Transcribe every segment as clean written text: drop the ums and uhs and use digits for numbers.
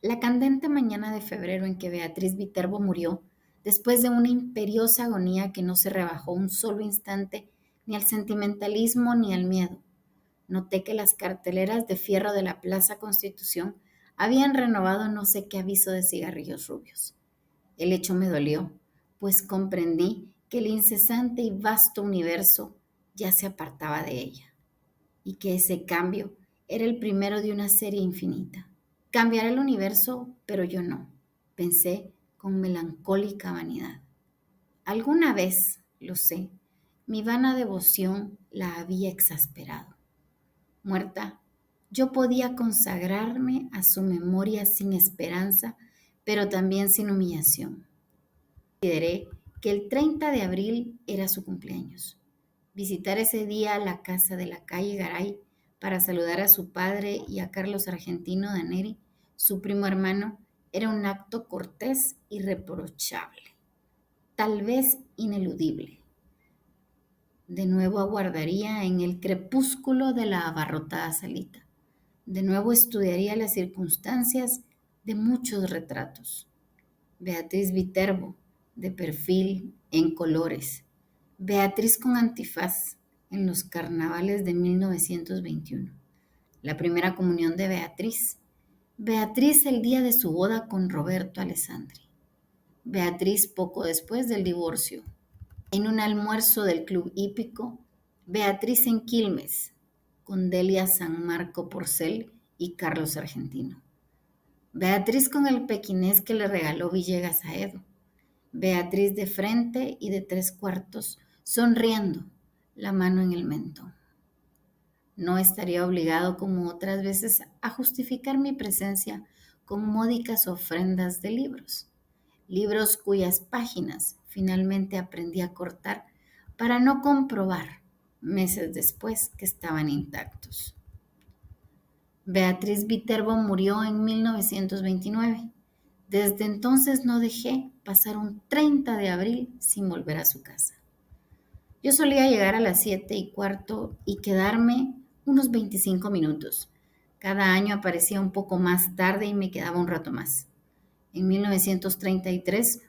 La candente mañana de febrero en que Beatriz Viterbo murió, después de una imperiosa agonía que no se rebajó un solo instante ni al sentimentalismo ni al miedo, noté que las carteleras de fierro de la Plaza Constitución habían renovado no sé qué aviso de cigarrillos rubios. El hecho me dolió, pues comprendí que el incesante y vasto universo ya se apartaba de ella, y que ese cambio era el primero de una serie infinita. Cambiará el universo, pero yo no, pensé con melancólica vanidad. Alguna vez, lo sé, mi vana devoción la había exasperado. Muerta, yo podía consagrarme a su memoria sin esperanza, pero también sin humillación. Consideré que el 30 de abril era su cumpleaños. Visitar ese día la casa de la calle Garay para saludar a su padre y a Carlos Argentino Daneri, su primo hermano, era un acto cortés y reprochable, tal vez ineludible. De nuevo aguardaría en el crepúsculo de la abarrotada salita. De nuevo estudiaría las circunstancias de muchos retratos. Beatriz Viterbo, de perfil, en colores. Beatriz con antifaz, en los carnavales de 1921. La primera comunión de Beatriz. Beatriz el día de su boda con Roberto Alessandri. Beatriz poco después del divorcio. En un almuerzo del Club Hípico. Beatriz en Quilmes, con Delia San Marco Porcel y Carlos Argentino. Beatriz con el pequinés que le regaló Villegas a Edo. Beatriz de frente y de 3/4, sonriendo, la mano en el mentón. No estaría obligado como otras veces a justificar mi presencia con módicas ofrendas de libros. Libros cuyas páginas finalmente aprendí a cortar para no comprobar, meses después, que estaban intactos. Beatriz Viterbo murió en 1929. Desde entonces no dejé pasar un 30 de abril sin volver a su casa. Yo solía llegar a las 7:15 y quedarme unos 25 minutos. Cada año aparecía un poco más tarde y me quedaba un rato más. En 1933,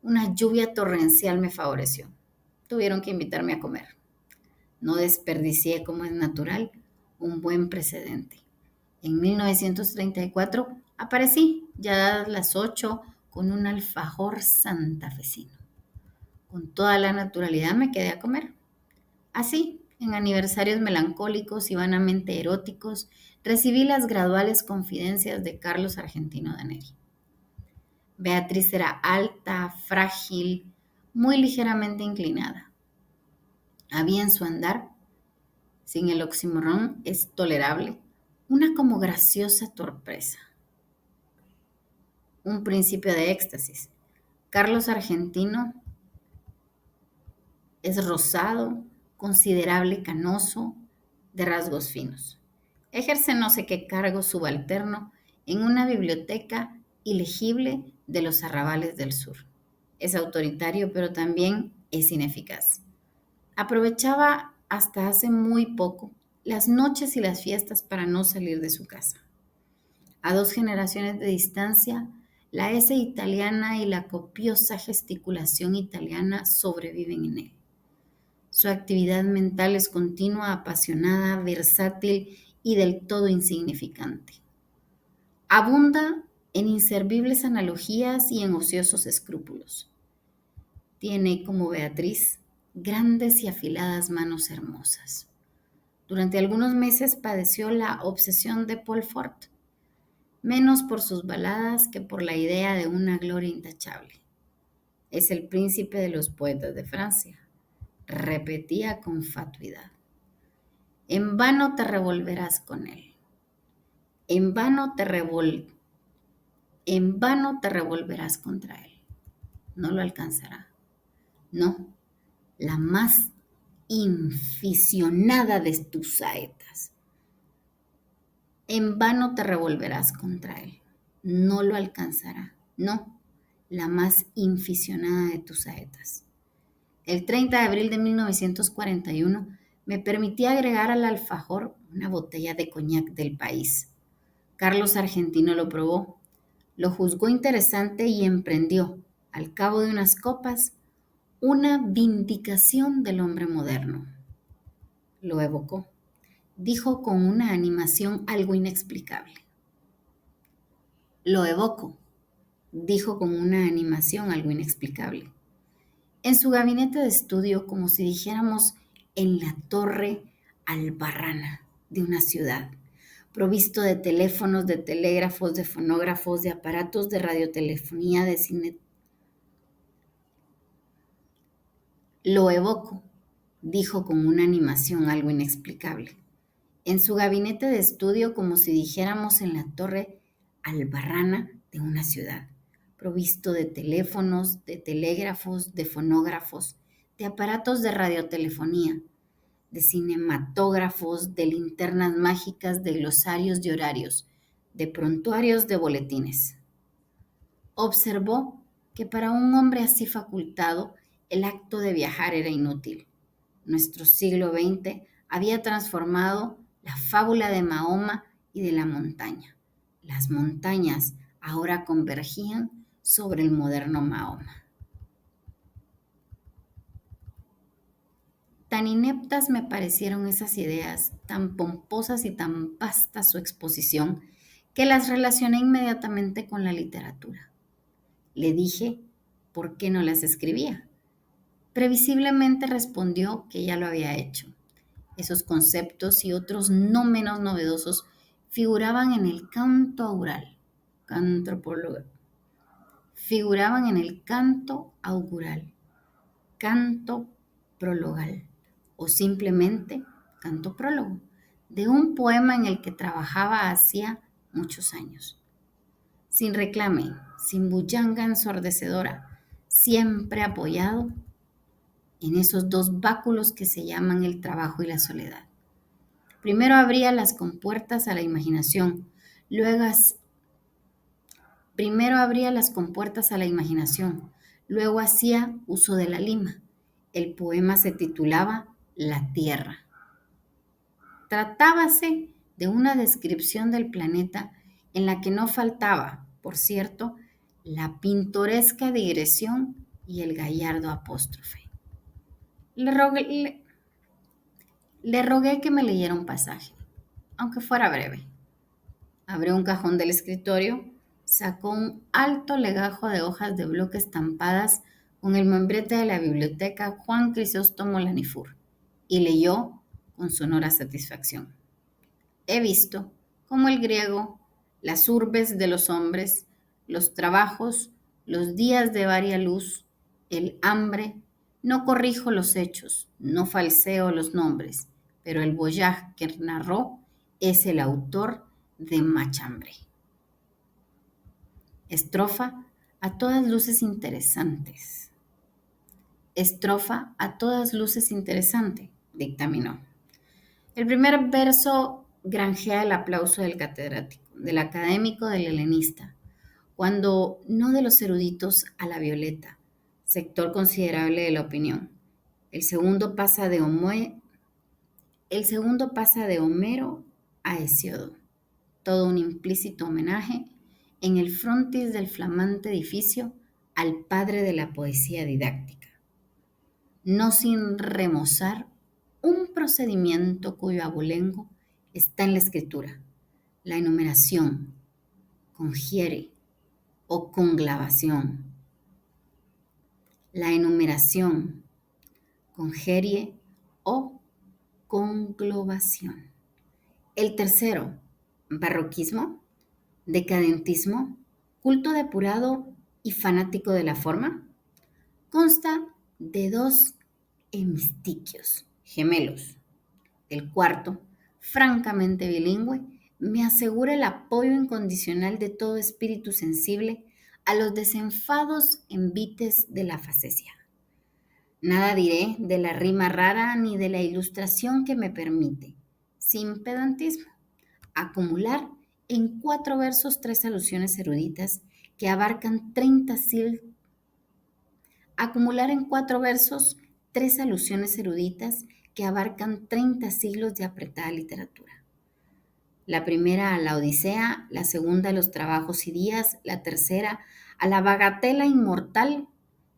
una lluvia torrencial me favoreció. Tuvieron que invitarme a comer. No desperdicié, como es natural, un buen precedente. En 1934 aparecí, ya dadas las 8, con un alfajor santafesino. Con toda la naturalidad me quedé a comer. Así, en aniversarios melancólicos y vanamente eróticos, recibí las graduales confidencias de Carlos Argentino Daneri. Beatriz era alta, frágil, muy ligeramente inclinada. Había en su andar, sin el oxímoron es tolerable, una como graciosa torpeza. Un principio de éxtasis. Carlos Argentino es rosado, considerable, canoso, de rasgos finos. Ejerce no sé qué cargo subalterno en una biblioteca ilegible de los arrabales del sur. Es autoritario, pero también es ineficaz. Aprovechaba hasta hace muy poco las noches y las fiestas para no salir de su casa. A 2 generaciones de distancia, la S italiana y la copiosa gesticulación italiana sobreviven en él. Su actividad mental es continua, apasionada, versátil y del todo insignificante. Abunda en inservibles analogías y en ociosos escrúpulos. Tiene, como Beatriz, grandes y afiladas manos hermosas. Durante algunos meses padeció la obsesión de Paul Fort, menos por sus baladas que por la idea de una gloria intachable. Es el príncipe de los poetas de Francia, repetía con fatuidad. En vano te revolverás con él. En vano te revolverás contra él. No lo alcanzará. No, la más inficionada de tus saetas. En vano te revolverás contra él. No lo alcanzará. No, la más inficionada de tus saetas. El 30 de abril de 1941 me permití agregar al alfajor una botella de coñac del país. Carlos Argentino lo probó. Lo juzgó interesante y emprendió, al cabo de unas copas, una vindicación del hombre moderno. Lo evocó. Dijo con una animación algo inexplicable. Lo evoco, dijo con una animación algo inexplicable. En su gabinete de estudio, como si dijéramos en la torre albarrana de una ciudad, provisto de teléfonos, de telégrafos, de fonógrafos, de aparatos de radiotelefonía, de cine. Lo evoco, dijo con una animación algo inexplicable. En su gabinete de estudio, como si dijéramos en la torre albarrana de una ciudad, provisto de teléfonos, de telégrafos, de fonógrafos, de aparatos de radiotelefonía, de cinematógrafos, de linternas mágicas, de glosarios de horarios, de prontuarios de boletines. Observó que para un hombre así facultado, el acto de viajar era inútil. Nuestro siglo XX había transformado la fábula de Mahoma y de la montaña. Las montañas ahora convergían sobre el moderno Mahoma. Tan ineptas me parecieron esas ideas, tan pomposas y tan vasta su exposición, que las relacioné inmediatamente con la literatura. Le dije por qué no las escribía. Previsiblemente respondió que ya lo había hecho. Esos conceptos y otros no menos novedosos figuraban en el canto augural, figuraban en el canto augural, canto prologal o simplemente canto prólogo de un poema en el que trabajaba hacía muchos años. Sin reclame, sin bullanga ensordecedora, siempre apoyado en esos dos báculos que se llaman el trabajo y la soledad. Primero abría las compuertas a la imaginación, primero abría las compuertas a la imaginación, luego hacía uso de la lima. El poema se titulaba La Tierra. Tratábase de una descripción del planeta en la que no faltaba, por cierto, la pintoresca digresión y el gallardo apóstrofe. Le rogué que me leyera un pasaje, aunque fuera breve. Abrió un cajón del escritorio, sacó un alto legajo de hojas de bloque estampadas con el membrete de la biblioteca Juan Crisóstomo Lanifur y leyó con sonora satisfacción. He visto cómo el griego, las urbes de los hombres, los trabajos, los días de varia luz, el hambre, no corrijo los hechos, no falseo los nombres, pero el Boyaj que narró es el autor de Machambre. Estrofa a todas luces interesantes. Estrofa a todas luces interesante, dictaminó. El primer verso granjea el aplauso del catedrático, del académico, del helenista, cuando no de los eruditos a la violeta, sector considerable de la opinión. El segundo pasa de Homero a Hesíodo, todo un implícito homenaje en el frontis del flamante edificio al padre de la poesía didáctica, no sin remozar un procedimiento cuyo abolengo está en la escritura, la enumeración, congiere o conglavación. La enumeración, congerie o conglobación. El tercero, barroquismo, decadentismo, culto depurado y fanático de la forma, consta de dos hemistiquios gemelos. El cuarto, francamente bilingüe, me asegura el apoyo incondicional de todo espíritu sensible a los desenfados envites de la facesia. Nada diré de la rima rara ni de la ilustración que me permite, sin pedantismo, acumular en 4 versos 3 alusiones eruditas que abarcan 30 siglos. Acumular en 4 versos 3 alusiones eruditas que abarcan 30 siglos de apretada literatura. La primera a la Odisea, la segunda a los trabajos y días, la tercera a la bagatela inmortal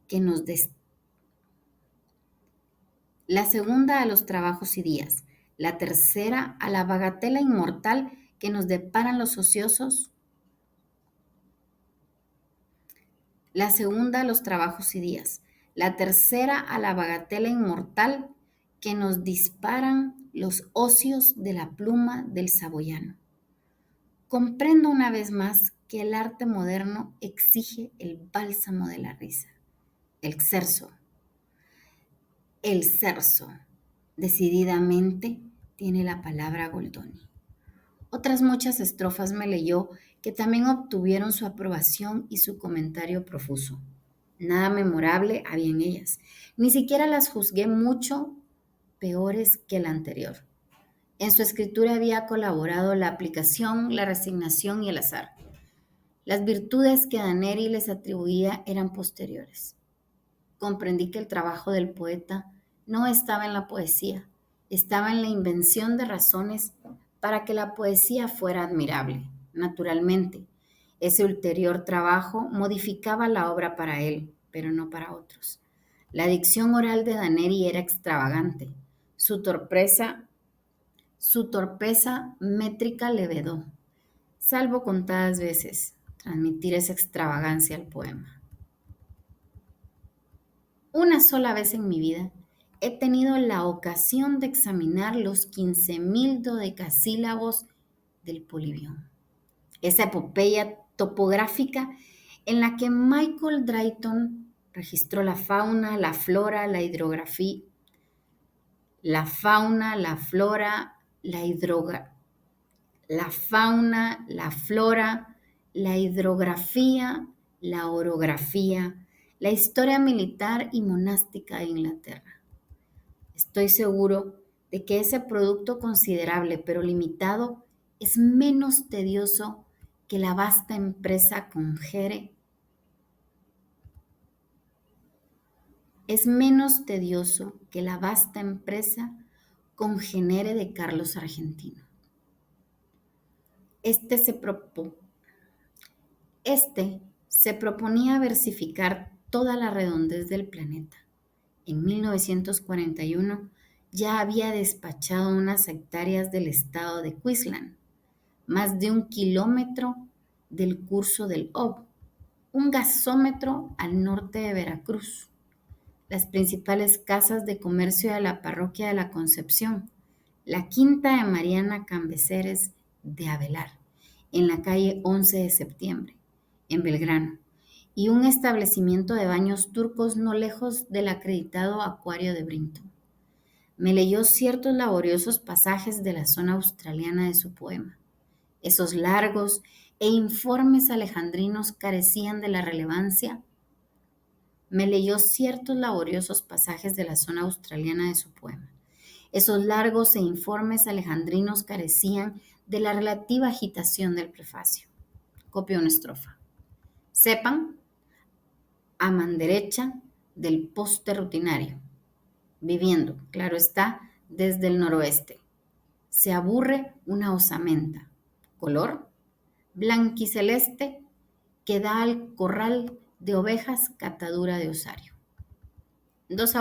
que nos la segunda a los trabajos y días, la tercera a la bagatela inmortal que nos deparan los ociosos, la segunda a los trabajos y días, la tercera a la bagatela inmortal que nos disparan los ocios de la pluma del saboyano. Comprendo una vez más que el arte moderno exige el bálsamo de la risa, el cerzo. El cerzo, decididamente, tiene la palabra Goldoni. Otras muchas estrofas me leyó que también obtuvieron su aprobación y su comentario profuso. Nada memorable había en ellas. Ni siquiera las juzgué mucho peores que la anterior. En su escritura había colaborado la aplicación, la resignación y el azar. Las virtudes que Daneri les atribuía eran posteriores. Comprendí que el trabajo del poeta no estaba en la poesía, estaba en la invención de razones para que la poesía fuera admirable. Naturalmente, ese ulterior trabajo modificaba la obra para él, pero no para otros. La dicción oral de Daneri era extravagante. Su torpeza métrica le vedó, salvo contadas veces, transmitir esa extravagancia al poema. Una sola vez en mi vida he tenido la ocasión de examinar los 15.000 dodecasílabos del Polibión. Esa epopeya topográfica en la que Michael Drayton registró la fauna, la flora, la hidrografía, la fauna, la flora, la fauna, la flora, la hidrografía, la orografía, la historia militar y monástica de Inglaterra. Estoy seguro de que ese producto considerable pero limitado es menos tedioso que la vasta empresa congenere de Carlos Argentino. Este se proponía versificar toda la redondez del planeta. En 1941 ya había despachado unas hectáreas del estado de Queensland, más de 1 kilómetro del curso del Ob, un gasómetro al norte de Veracruz, las principales casas de comercio de la parroquia de la Concepción, la quinta de Mariana Cambeceres de Avelar, en la calle 11 de septiembre, en Belgrano, y un establecimiento de baños turcos no lejos del acreditado acuario de Brinton. Me leyó ciertos laboriosos pasajes de la zona australiana de su poema. Esos largos e informes alejandrinos carecían de la relevancia. Me leyó ciertos laboriosos pasajes de la zona australiana de su poema. Esos largos e informes alejandrinos carecían de la relativa agitación del prefacio. Copio una estrofa. Sepan, a man derecha del poste rutinario, viviendo, claro está, desde el noroeste. Se aburre una osamenta, color blanquiceleste, que da al corral de ovejas catadura de osario. Dos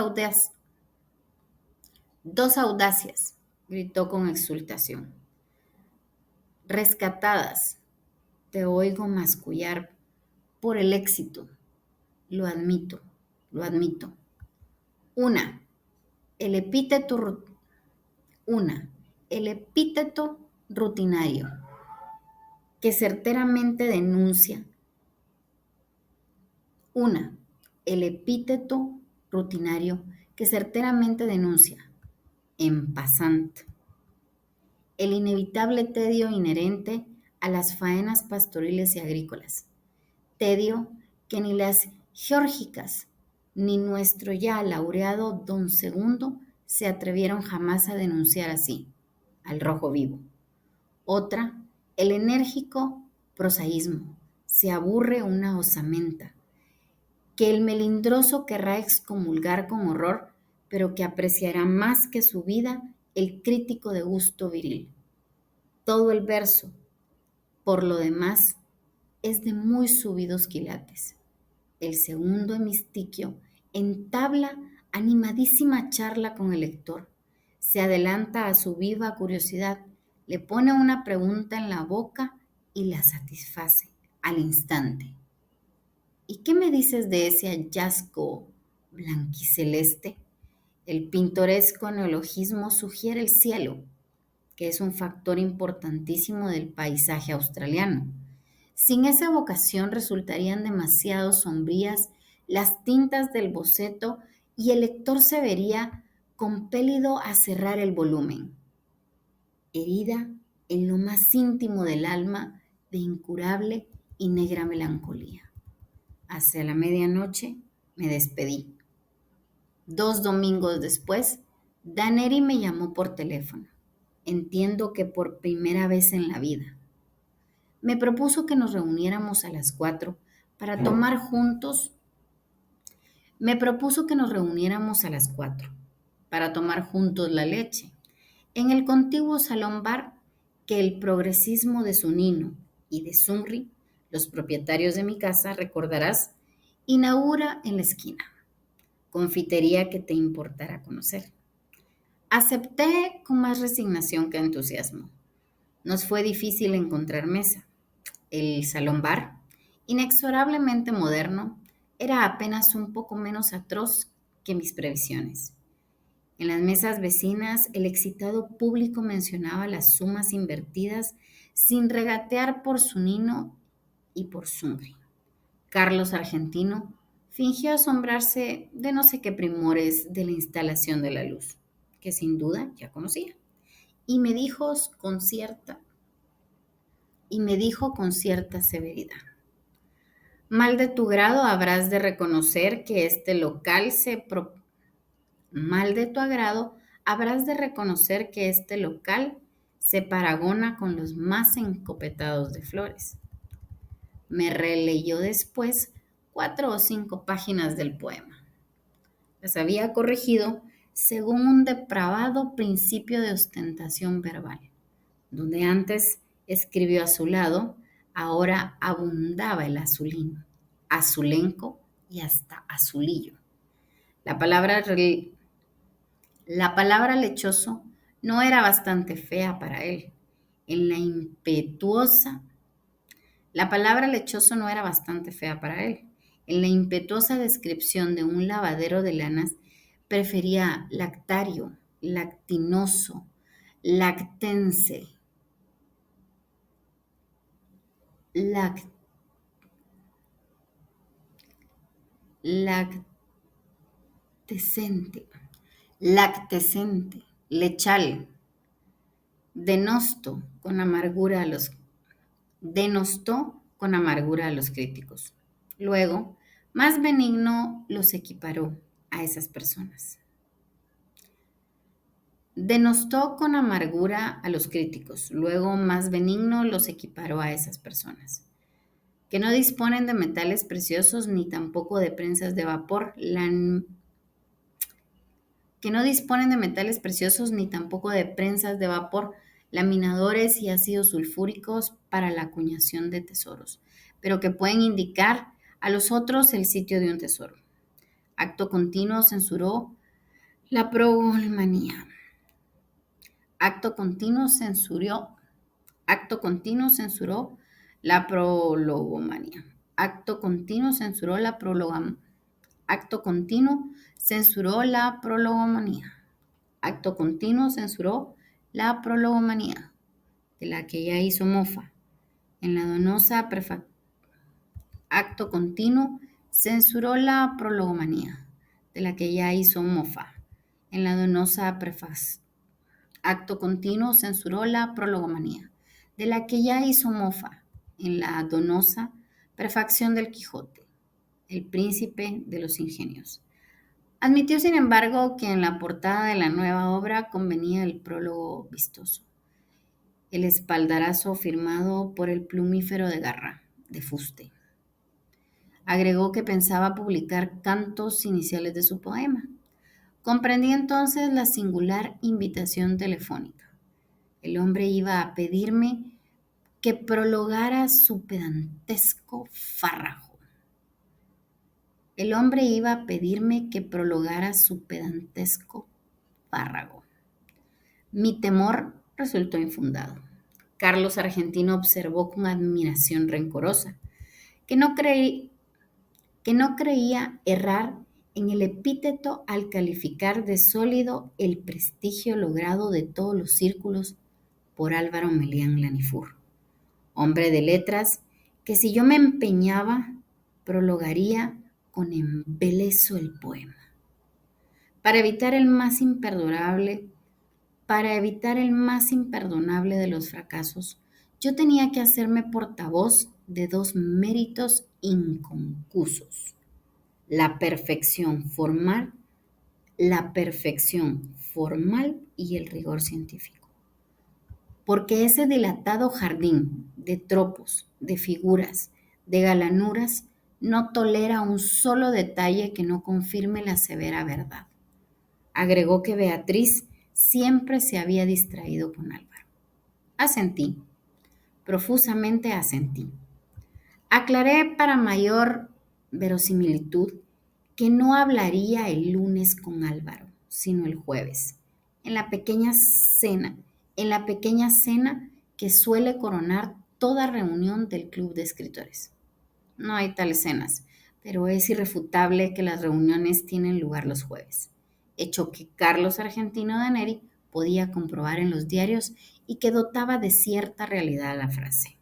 audacias, gritó con exultación. Rescatadas, te oigo mascullar por el éxito. Lo admito. Una, el epíteto rutinario que certeramente denuncia. El epíteto rutinario que certeramente denuncia, en passant, el inevitable tedio inherente a las faenas pastoriles y agrícolas, tedio que ni las geórgicas ni nuestro ya laureado don Segundo se atrevieron jamás a denunciar así, al rojo vivo. Otra, el enérgico prosaísmo, se aburre una osamenta, que el melindroso querrá excomulgar con horror, pero que apreciará más que su vida el crítico de gusto viril. Todo el verso, por lo demás, es de muy subidos quilates. El segundo hemistiquio entabla animadísima charla con el lector. Se adelanta a su viva curiosidad, le pone una pregunta en la boca y la satisface al instante. ¿Y qué me dices de ese hallazgo blanquiceleste? El pintoresco neologismo sugiere el cielo, que es un factor importantísimo del paisaje australiano. Sin esa evocación resultarían demasiado sombrías las tintas del boceto y el lector se vería compelido a cerrar el volumen, herida en lo más íntimo del alma de incurable y negra melancolía. Hacia la medianoche me despedí. 2 domingos después, Daneri me llamó por teléfono. Entiendo que por primera vez en la vida. Me propuso que nos reuniéramos a las 4 para tomar juntos. Me propuso que nos reuniéramos a las 4 para tomar juntos la leche en el contiguo salón bar que el progresismo de Zunino y de Sunri, los propietarios de mi casa, recordarás, inaugura en la esquina. Confitería que te importará conocer. Acepté con más resignación que entusiasmo. Nos fue difícil encontrar mesa. El salón bar, inexorablemente moderno, era apenas un poco menos atroz que mis previsiones. En las mesas vecinas, el excitado público mencionaba las sumas invertidas sin regatear por Zunino y por Zumri. Carlos Argentino fingió asombrarse de no sé qué primores de la instalación de la luz, que sin duda ya conocía, y me dijo con cierta severidad: Mal de tu grado habrás de reconocer que este local Mal de tu agrado habrás de reconocer que este local se paragona con los más encopetados de flores. Me releyó después 4 o 5 páginas del poema. Las había corregido según un depravado principio de ostentación verbal. Donde antes escribió a su lado, ahora abundaba el azulino, azulenco y hasta azulillo. La palabra, la palabra lechoso no era bastante fea para él. En la impetuosa, la palabra lechoso no era bastante fea para él. En la impetuosa descripción de un lavadero de lanas, prefería lactario, lactinoso, lactense, lac- lactescente, lactescente, lechal, denosto con amargura a los, denostó con amargura a los críticos. Luego, más benigno los equiparó a esas personas. Denostó con amargura a los críticos, luego más benigno los equiparó a esas personas, que no disponen de metales preciosos ni tampoco de prensas de vapor, que no disponen de metales preciosos ni tampoco de prensas de vapor, laminadores y ácidos sulfúricos para la acuñación de tesoros, pero que pueden indicar a los otros el sitio de un tesoro. Acto continuo censuró la progolmanía. Acto continuo censuró la prologomanía. Acto continuo censuró la prologomanía. Acto continuo censuró la prologomanía. Acto continuo censuró la prologomanía, de la que ya hizo mofa. En la donosa Acto continuo censuró la prologomanía, de la que ya hizo mofa. En la donosa Acto continuo censuró la prologomanía, de la que ya hizo mofa en la donosa prefacción del Quijote, el príncipe de los ingenios. Admitió, sin embargo, que en la portada de la nueva obra convenía el prólogo vistoso, el espaldarazo firmado por el plumífero de Garra, de fuste. Agregó que pensaba publicar cantos iniciales de su poema. Comprendí entonces la singular invitación telefónica. El hombre iba a pedirme que prolongara su pedantesco fárrago. El hombre iba a pedirme que prolongara su pedantesco párrago. Mi temor resultó infundado. Carlos Argentino observó con admiración rencorosa que no creía errar en el epíteto al calificar de sólido el prestigio logrado de todos los círculos por Álvaro Melián Lanifur, hombre de letras que si yo me empeñaba prolongaría con embeleso el poema. Para evitar el más imperdonable de los fracasos, yo tenía que hacerme portavoz de dos méritos inconcusos: la perfección formal, y el rigor científico. Porque ese dilatado jardín de tropos, de figuras, de galanuras, no tolera un solo detalle que no confirme la severa verdad. Agregó que Beatriz siempre se había distraído con Álvaro. Asentí, profusamente asentí. Aclaré para mayor verosimilitud que no hablaría el lunes con Álvaro, sino el jueves, en la pequeña cena que suele coronar toda reunión del club de escritores. No hay tales cenas, pero es irrefutable que las reuniones tienen lugar los jueves, hecho que Carlos Argentino de Neri podía comprobar en los diarios y que dotaba de cierta realidad a la frase.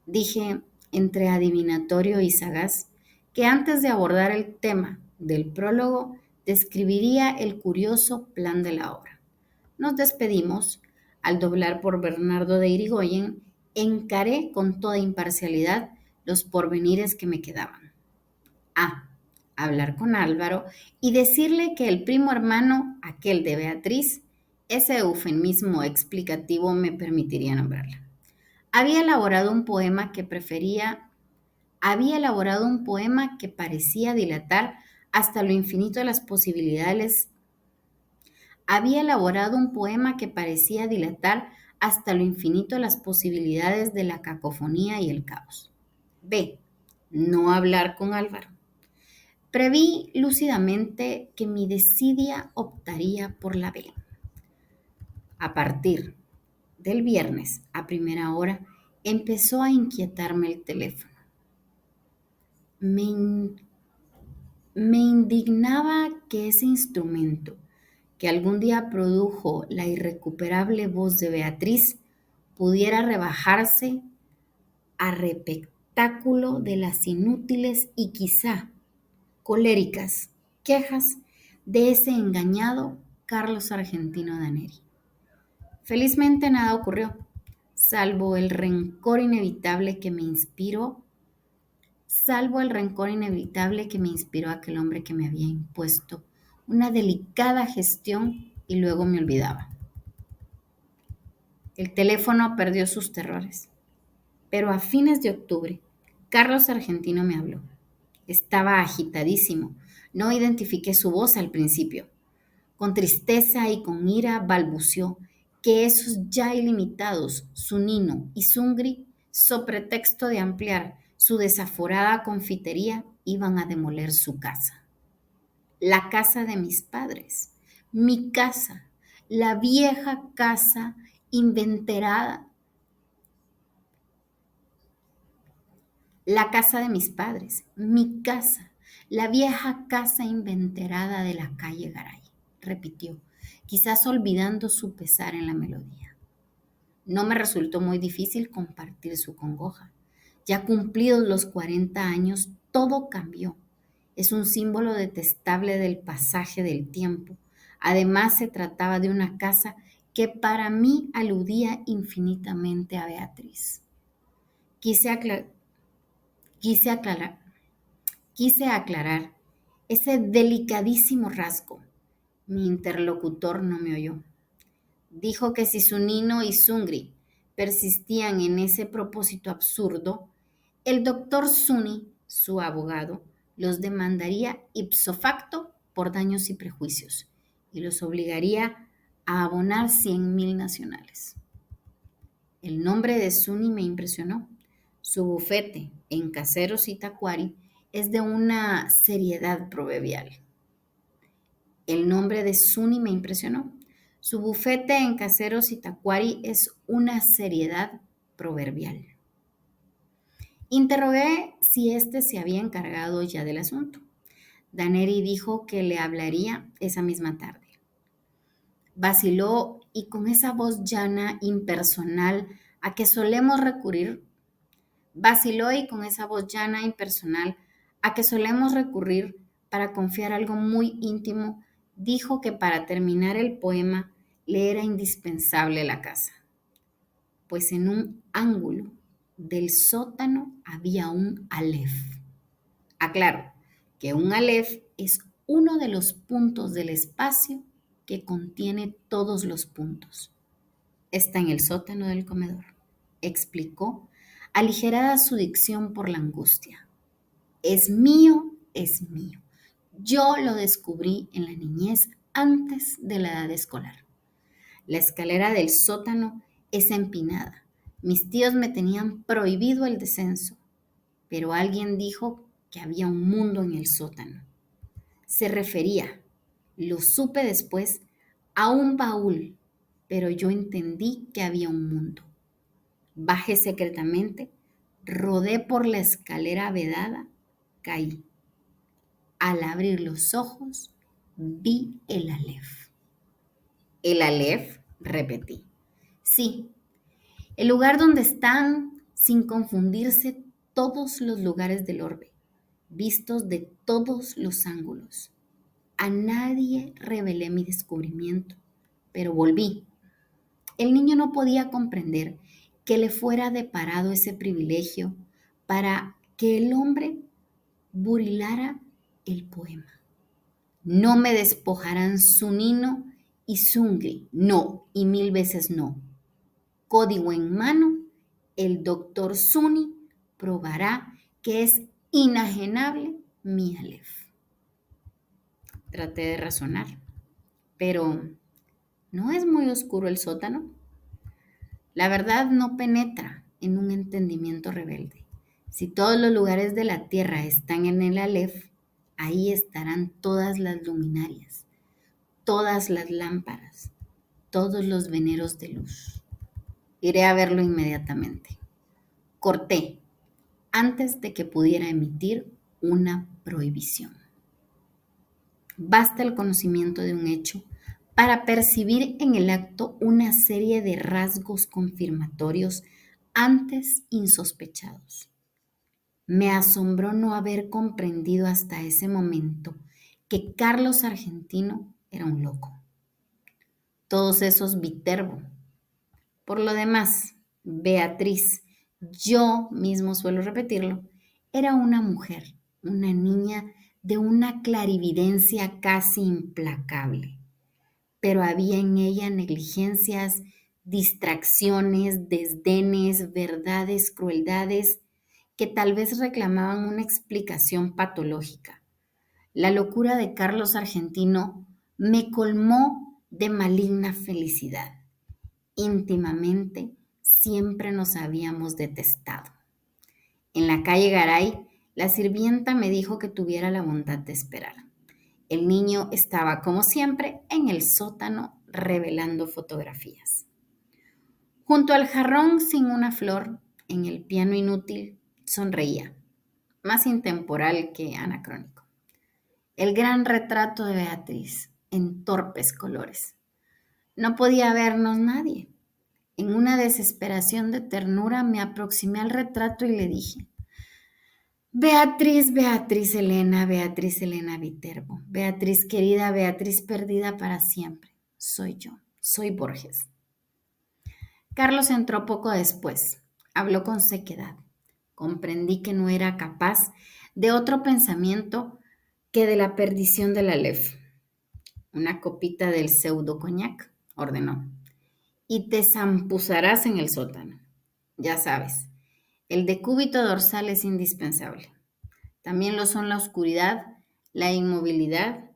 Dije, entre adivinatorio y sagaz, que antes de abordar el tema del prólogo, describiría el curioso plan de la obra. Nos despedimos. Al doblar por Bernardo de Irigoyen, encaré con toda imparcialidad los porvenires que me quedaban. A. Hablar con Álvaro y decirle que el primo hermano, aquel de Beatriz, ese eufemismo explicativo me permitiría nombrarla. Había elaborado un poema que parecía dilatar hasta lo infinito las posibilidades. Había elaborado un poema que parecía dilatar hasta lo infinito las posibilidades de la cacofonía y el caos. B. No hablar con Álvaro. Preví lúcidamente que mi desidia optaría por la B. A partir del viernes, a primera hora, empezó a inquietarme el teléfono. Me indignaba que ese instrumento, que algún día produjo la irrecuperable voz de Beatriz, pudiera rebajarse a receptáculo de las inútiles y quizá coléricas quejas de ese engañado Carlos Argentino de Neri. Felizmente nada ocurrió, salvo el rencor inevitable que me inspiró aquel hombre que me había impuesto una delicada gestión y luego me olvidaba. El teléfono perdió sus terrores, pero a fines de octubre, Carlos Argentino me habló. Estaba agitadísimo, no identifiqué su voz al principio. Con tristeza y con ira balbució que esos ya ilimitados Zunino y Zungri, so pretexto de ampliar su desaforada confitería, iban a demoler su casa. La casa de mis padres, mi casa, la vieja casa inventerada. La casa de mis padres, mi casa, la vieja casa inventerada de la calle Garay, repitió, quizás olvidando su pesar en la melodía. No me resultó muy difícil compartir su congoja. Ya cumplidos los 40 años, todo cambió. Es un símbolo detestable del pasaje del tiempo. Además, se trataba de una casa que para mí aludía infinitamente a Beatriz. Quise aclarar ese delicadísimo rasgo. Mi interlocutor no me oyó. Dijo que si Zunino y Zungri persistían en ese propósito absurdo, el doctor Zuni, su abogado, los demandaría ipso facto por daños y prejuicios y los obligaría a abonar 100.000 nacionales. El nombre de Suni me impresionó. Su bufete en Caseros y Tacuari es de una seriedad proverbial. El nombre de Suni me impresionó. Su bufete en Caseros y Tacuari es una seriedad proverbial. Interrogué si éste se había encargado ya del asunto. Daneri dijo que le hablaría esa misma tarde. Vaciló y con esa voz llana, impersonal, a que solemos recurrir, vaciló y con esa voz llana, impersonal, a que solemos recurrir para confiar algo muy íntimo, dijo que para terminar el poema le era indispensable la casa, pues en un ángulo del sótano había un alef. Aclaro que un alef es uno de los puntos del espacio que contiene todos los puntos. Está en el sótano del comedor, explicó, aligerada su dicción por la angustia. Es mío, es mío. Yo lo descubrí en la niñez antes de la edad escolar. La escalera del sótano es empinada. Mis tíos me tenían prohibido el descenso, pero alguien dijo que había un mundo en el sótano. Se refería, lo supe después, a un baúl, pero yo entendí que había un mundo. Bajé secretamente, rodé por la escalera vedada, caí. Al abrir los ojos, vi el Aleph. ¿El Aleph? Repetí. Sí, el lugar donde están, sin confundirse, todos los lugares del orbe, vistos de todos los ángulos. A nadie revelé mi descubrimiento, pero volví. El niño no podía comprender que le fuera deparado ese privilegio para que el hombre burilara el poema. No me despojarán Sunino y Sungri, no, y 1000 veces no. Código en mano, el doctor Suni probará que es inajenable mi Aleph. Traté de razonar, pero ¿no es muy oscuro el sótano? La verdad no penetra en un entendimiento rebelde. Si todos los lugares de la tierra están en el Aleph, ahí estarán todas las luminarias, todas las lámparas, todos los veneros de luz. Iré a verlo inmediatamente. Corté antes de que pudiera emitir una prohibición. Basta el conocimiento de un hecho para percibir en el acto una serie de rasgos confirmatorios antes insospechados. Me asombró no haber comprendido hasta ese momento que Carlos Argentino era un loco. Todos esos Viterbo. Por lo demás, Beatriz, yo mismo suelo repetirlo, era una mujer, una niña de una clarividencia casi implacable, pero había en ella negligencias, distracciones, desdenes, verdades, crueldades que tal vez reclamaban una explicación patológica. La locura de Carlos Argentino me colmó de maligna felicidad. Íntimamente siempre nos habíamos detestado. En la calle Garay, la sirvienta me dijo que tuviera la bondad de esperar. El niño estaba, como siempre, en el sótano revelando fotografías. Junto al jarrón sin una flor, en el piano inútil, sonreía, más intemporal que anacrónico. El gran retrato de Beatriz, en torpes colores. No podía vernos nadie. En una desesperación de ternura me aproximé al retrato y le dije: Beatriz, Beatriz Elena Viterbo, Beatriz querida, Beatriz perdida para siempre. Soy yo, soy Borges. Carlos entró poco después. Habló con sequedad. Comprendí que no era capaz de otro pensamiento que de la perdición del Aleph. Una copita del pseudo coñac, ordenó, y te zampuzarás en el sótano. Ya sabes, el decúbito dorsal es indispensable. También lo son la oscuridad, la inmovilidad,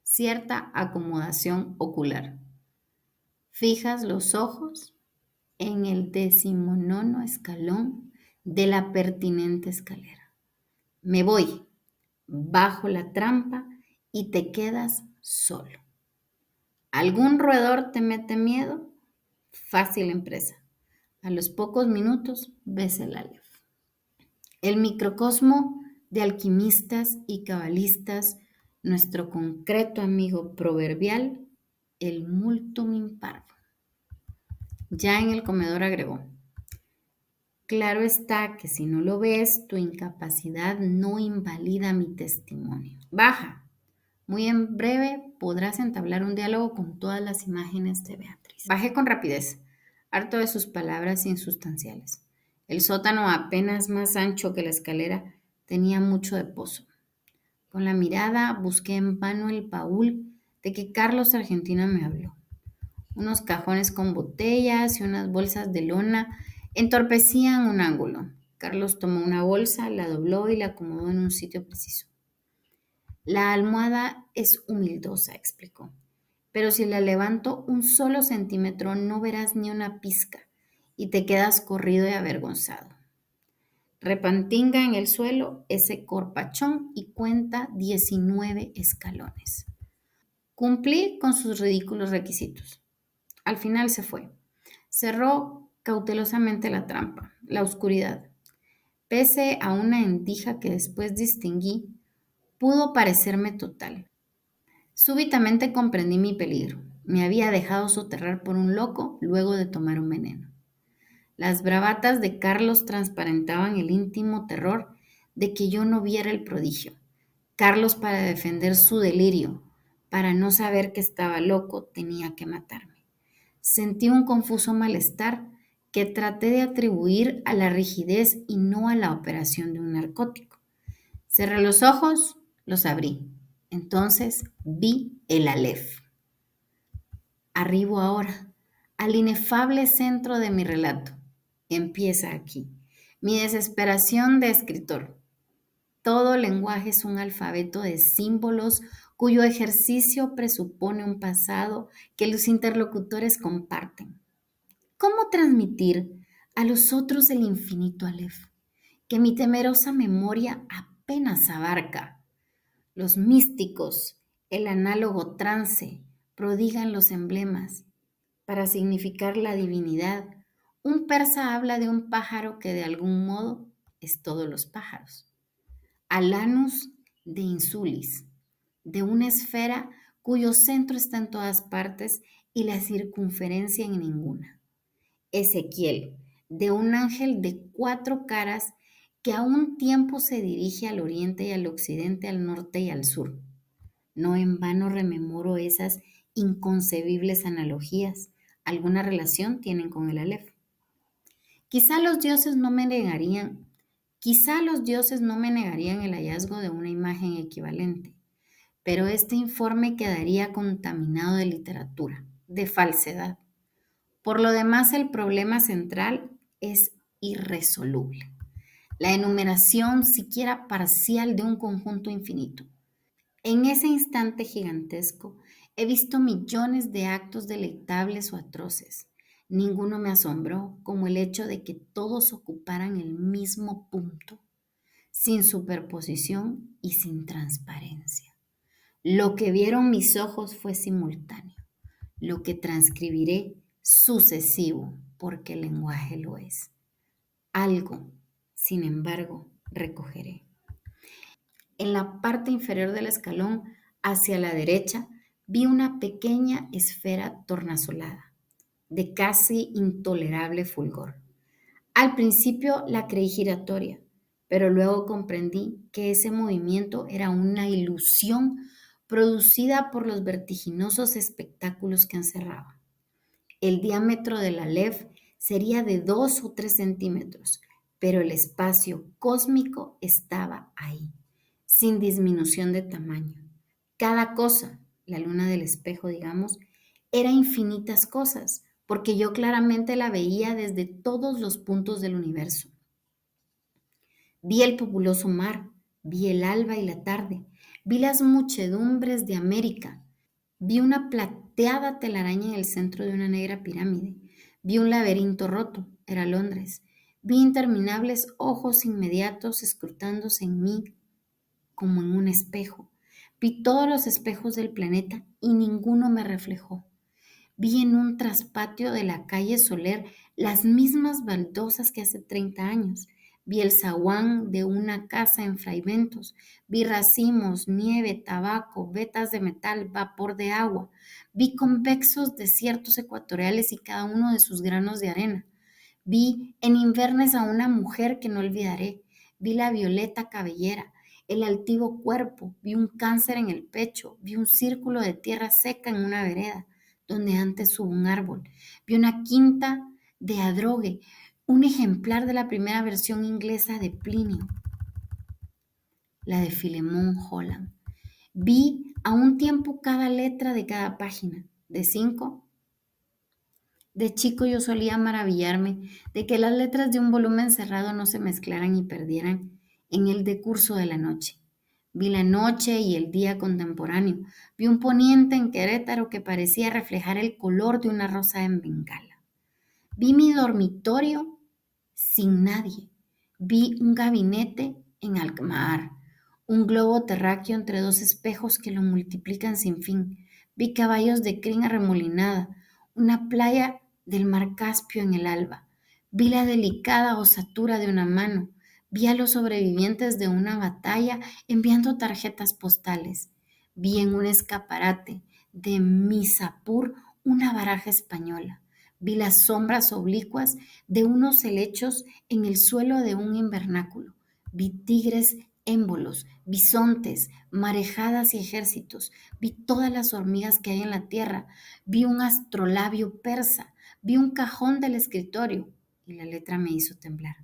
cierta acomodación ocular. Fijas los ojos en el 19º escalón de la pertinente escalera. Me voy, bajo la trampa y te quedas solo. ¿Algún roedor te mete miedo? Fácil empresa. A los pocos minutos ves el Aleph. El microcosmo de alquimistas y cabalistas, nuestro concreto amigo proverbial, el multum in parvo. Ya en el comedor agregó: claro está que si no lo ves, tu incapacidad no invalida mi testimonio. Baja. Muy en breve podrás entablar un diálogo con todas las imágenes de Beatriz. Bajé con rapidez, harto de sus palabras insustanciales. El sótano, apenas más ancho que la escalera, tenía mucho de pozo. Con la mirada busqué en vano el baúl de que Carlos Argentina me habló. Unos cajones con botellas y unas bolsas de lona entorpecían un ángulo. Carlos tomó una bolsa, la dobló y la acomodó en un sitio preciso. La almohada es humildosa, explicó, pero si la levanto un solo centímetro no verás ni una pizca y te quedas corrido y avergonzado. Repantinga en el suelo ese corpachón y cuenta 19 escalones. Cumplí con sus ridículos requisitos. Al final se fue. Cerró cautelosamente la trampa, la oscuridad. Pese a una endija que después distinguí, pudo parecerme total. Súbitamente comprendí mi peligro. Me había dejado soterrar por un loco luego de tomar un veneno. Las bravatas de Carlos transparentaban el íntimo terror de que yo no viera el prodigio. Carlos, para defender su delirio, para no saber que estaba loco, tenía que matarme. Sentí un confuso malestar que traté de atribuir a la rigidez y no a la operación de un narcótico. Cerré los ojos, los abrí. Entonces vi el Aleph. Arribo ahora al inefable centro de mi relato. Empieza aquí. Mi desesperación de escritor. Todo lenguaje es un alfabeto de símbolos cuyo ejercicio presupone un pasado que los interlocutores comparten. ¿Cómo transmitir a los otros el infinito Aleph, que mi temerosa memoria apenas abarca? Los místicos, el análogo trance, prodigan los emblemas para significar la divinidad. Un persa habla de un pájaro que de algún modo es todos los pájaros. Alanus de Insulis, de una esfera cuyo centro está en todas partes y la circunferencia en ninguna. Ezequiel, de un ángel de 4 caras que a un tiempo se dirige al oriente y al occidente, al norte y al sur. No en vano rememoro esas inconcebibles analogías. Alguna relación tienen con el Aleph. Quizá los dioses no me negarían el hallazgo de una imagen equivalente, pero este informe quedaría contaminado de literatura, de falsedad. Por lo demás, el problema central es irresoluble. La enumeración siquiera parcial de un conjunto infinito. En ese instante gigantesco he visto millones de actos deleitables o atroces. Ninguno me asombró como el hecho de que todos ocuparan el mismo punto, sin superposición y sin transparencia. Lo que vieron mis ojos fue simultáneo, lo que transcribiré sucesivo, porque el lenguaje lo es. Algo, sin embargo, recogeré. En la parte inferior del escalón, hacia la derecha, vi una pequeña esfera tornasolada, de casi intolerable fulgor. Al principio la creí giratoria, pero luego comprendí que ese movimiento era una ilusión producida por los vertiginosos espectáculos que encerraba. El diámetro del Aleph sería de 2 o 3 centímetros, pero el espacio cósmico estaba ahí, sin disminución de tamaño. Cada cosa, la luna del espejo, digamos, era infinitas cosas, porque yo claramente la veía desde todos los puntos del universo. Vi el populoso mar, vi el alba y la tarde, vi las muchedumbres de América, vi una plateada telaraña en el centro de una negra pirámide. Vi un laberinto roto, era Londres. Vi interminables ojos inmediatos escrutándose en mí como en un espejo. Vi todos los espejos del planeta y ninguno me reflejó. Vi en un traspatio de la calle Soler las mismas baldosas que hace 30 años. Vi el zaguán de una casa en Fraiventos. Vi racimos, nieve, tabaco, vetas de metal, vapor de agua. Vi convexos desiertos ecuatoriales y cada uno de sus granos de arena. Vi en Inverness a una mujer que no olvidaré. Vi la violeta cabellera, el altivo cuerpo, vi un cáncer en el pecho, vi un círculo de tierra seca en una vereda, donde antes hubo un árbol. Vi una quinta de Adrogue, un ejemplar de la primera versión inglesa de Plinio, la de Philemon Holland. Vi a un tiempo cada letra de cada página, de 5. De chico yo solía maravillarme de que las letras de un volumen cerrado no se mezclaran y perdieran en el decurso de la noche. Vi la noche y el día contemporáneo. Vi un poniente en Querétaro que parecía reflejar el color de una rosa en Bengala. Vi mi dormitorio sin nadie. Vi un gabinete en Alkmaar, un globo terráqueo entre dos espejos que lo multiplican sin fin. Vi caballos de crin arremolinada, una playa del mar Caspio en el alba. Vi la delicada osatura de una mano. Vi a los sobrevivientes de una batalla enviando tarjetas postales. Vi en un escaparate de Misapur una baraja española. Vi las sombras oblicuas de unos helechos en el suelo de un invernáculo. Vi tigres émbolos, bisontes, marejadas y ejércitos. Vi todas las hormigas que hay en la tierra. Vi un astrolabio persa. Vi un cajón del escritorio y la letra me hizo temblar.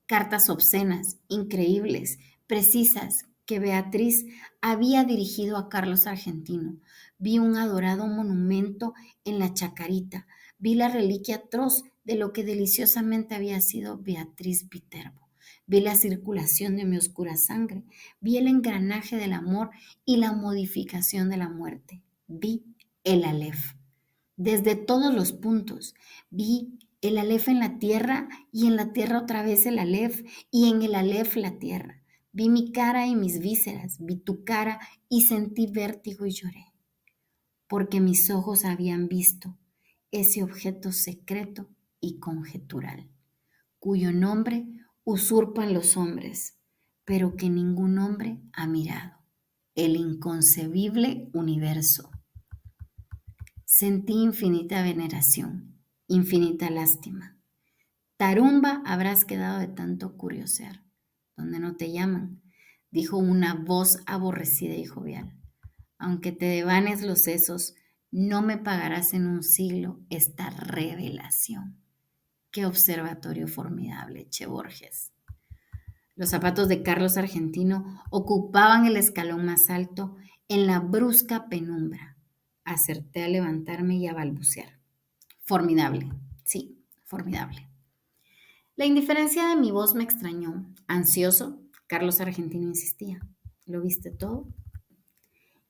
Cartas obscenas, increíbles, precisas, que Beatriz había dirigido a Carlos Argentino. Vi un adorado monumento en la Chacarita. Vi la reliquia atroz de lo que deliciosamente había sido Beatriz Viterbo. Vi la circulación de mi oscura sangre. Vi el engranaje del amor y la modificación de la muerte. Vi el Aleph. Desde todos los puntos. Vi el Aleph en la tierra y en la tierra otra vez el Aleph y en el Aleph la tierra. Vi mi cara y mis vísceras, vi tu cara y sentí vértigo y lloré, porque mis ojos habían visto ese objeto secreto y conjetural, cuyo nombre usurpan los hombres, pero que ningún hombre ha mirado, el inconcebible universo. Sentí infinita veneración, infinita lástima. Tarumba habrás quedado de tanto curiosear, donde no te llaman, dijo una voz aborrecida y jovial. Aunque te devanes los sesos, no me pagarás en un siglo esta revelación. Qué observatorio formidable, Che Borges. Los zapatos de Carlos Argentino ocupaban el escalón más alto en la brusca penumbra. Acerté a levantarme y a balbucear. Formidable, sí, formidable. La indiferencia de mi voz me extrañó. Ansioso, Carlos Argentino insistía. ¿Lo viste todo?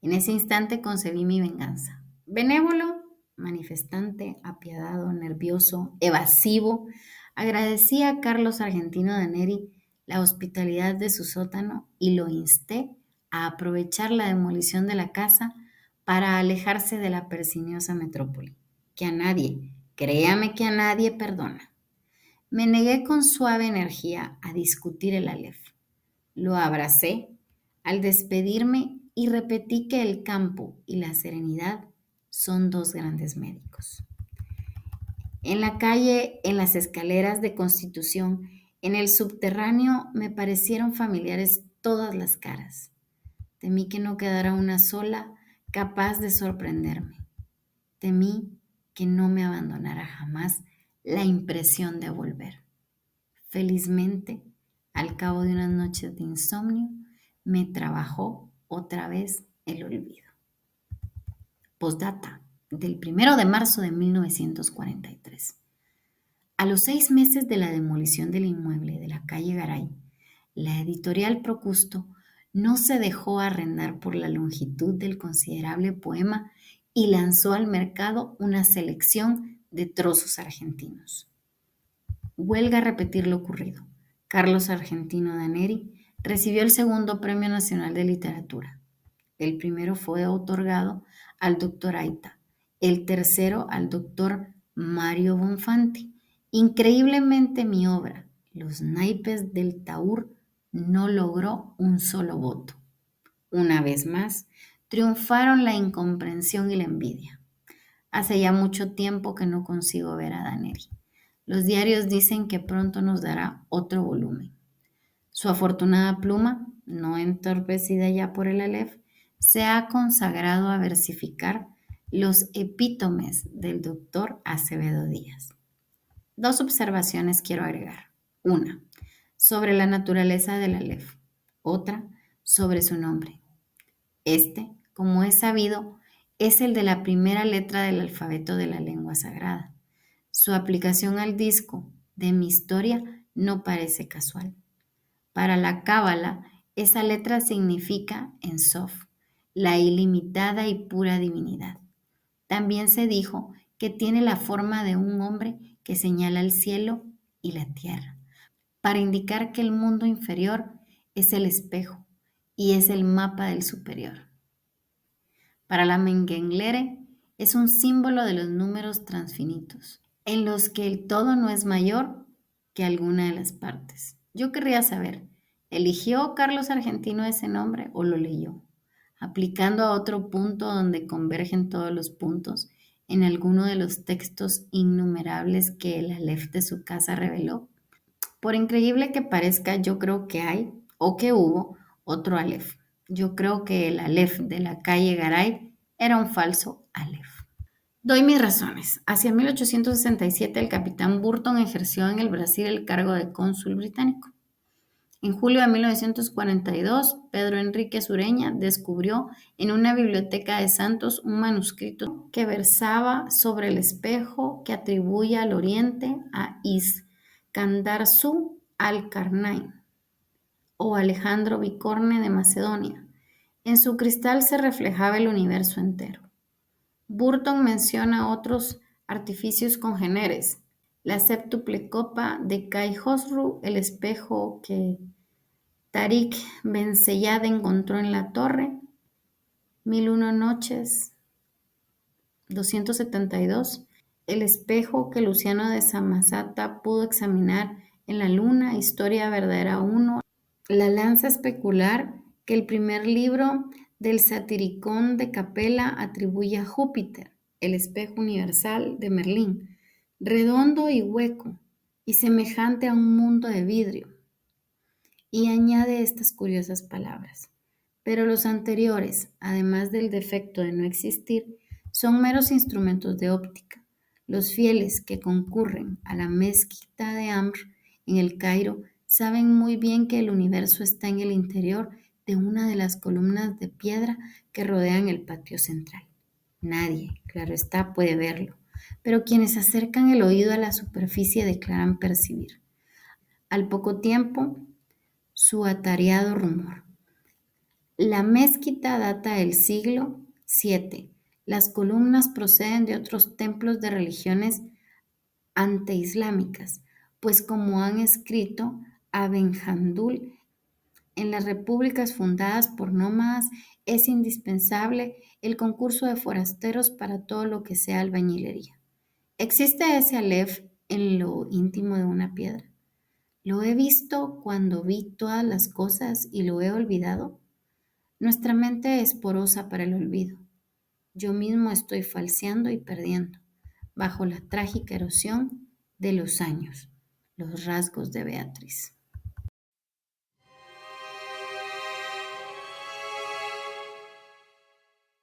En ese instante concebí mi venganza. Benévolo, manifestante, apiadado, nervioso, evasivo, agradecía a Carlos Argentino Daneri la hospitalidad de su sótano y lo insté a aprovechar la demolición de la casa para alejarse de la persiniosa metrópoli, que a nadie, créame que a nadie perdona. Me negué con suave energía a discutir el Aleph. Lo abracé al despedirme y repetí que el campo y la serenidad son dos grandes médicos. En la calle, en las escaleras de Constitución, en el subterráneo, me parecieron familiares todas las caras. Temí que no quedara una sola capaz de sorprenderme. Temí que no me abandonara jamás la impresión de volver. Felizmente, al cabo de unas noches de insomnio, me trabajó otra vez el olvido. Postdata, del 1 de marzo de 1943. A los 6 meses de la demolición del inmueble de la calle Garay, la editorial Procusto no se dejó arrendar por la longitud del considerable poema y lanzó al mercado una selección de trozos argentinos. Huelga repetir lo ocurrido. Carlos Argentino Daneri recibió el segundo Premio Nacional de Literatura. El primero fue otorgado al doctor Aita, el tercero al doctor Mario Bonfanti. Increíblemente mi obra, Los naipes del Taur, no logró un solo voto. Una vez más, triunfaron la incomprensión y la envidia. Hace ya mucho tiempo que no consigo ver a Daneri. Los diarios dicen que pronto nos dará otro volumen. Su afortunada pluma, no entorpecida ya por el Aleph, se ha consagrado a versificar los epítomes del doctor Acevedo Díaz. Dos observaciones quiero agregar. Una, sobre la naturaleza del Aleph. Otra, sobre su nombre. Este, como es sabido, es el de la primera letra del alfabeto de la lengua sagrada. Su aplicación al disco de mi historia no parece casual. Para la Cábala, esa letra significa en Sof, la ilimitada y pura divinidad. También se dijo que tiene la forma de un hombre que señala el cielo y la tierra, para indicar que el mundo inferior es el espejo y es el mapa del superior. Para la Mengenlere es un símbolo de los números transfinitos, en los que el todo no es mayor que alguna de las partes. Yo querría saber, ¿eligió Carlos Argentino ese nombre o lo leyó? Aplicando a otro punto donde convergen todos los puntos, en alguno de los textos innumerables que el Aleph de su casa reveló. Por increíble que parezca, yo creo que hay o que hubo otro Aleph. Yo creo que el Aleph de la calle Garay era un falso Aleph. Doy mis razones. Hacia 1867 el capitán Burton ejerció en el Brasil el cargo de cónsul británico. En julio de 1942, Pedro Enrique Sureña descubrió en una biblioteca de Santos un manuscrito que versaba sobre el espejo que atribuye al oriente a Iskandarsu al-Karnain o Alejandro Bicorne de Macedonia. En su cristal se reflejaba el universo entero. Burton menciona otros artificios congéneres, la séptuple copa de Kai Khosru, el espejo que Tariq Ben Zayed encontró en la torre, 1001 noches, 272, el espejo que Luciano de Samosata pudo examinar en la luna, Historia verdadera 1, la lanza especular que el primer libro del Satiricón de Capella atribuye a Júpiter, el espejo universal de Merlín, redondo y hueco, y semejante a un mundo de vidrio. Y añade estas curiosas palabras. Pero los anteriores, además del defecto de no existir, son meros instrumentos de óptica. Los fieles que concurren a la mezquita de Amr en el Cairo saben muy bien que el universo está en el interior de una de las columnas de piedra que rodean el patio central. Nadie, claro está, puede verlo, pero quienes acercan el oído a la superficie declaran percibir. Al poco tiempo, su atareado rumor. La mezquita data del siglo VII. Las columnas proceden de otros templos de religiones anteislámicas, pues como han escrito Aben Handul, en las repúblicas fundadas por nómadas es indispensable el concurso de forasteros para todo lo que sea albañilería. ¿Existe ese Aleph en lo íntimo de una piedra? ¿Lo he visto cuando vi todas las cosas y lo he olvidado? Nuestra mente es porosa para el olvido. Yo mismo estoy falseando y perdiendo, bajo la trágica erosión de los años, los rasgos de Beatriz.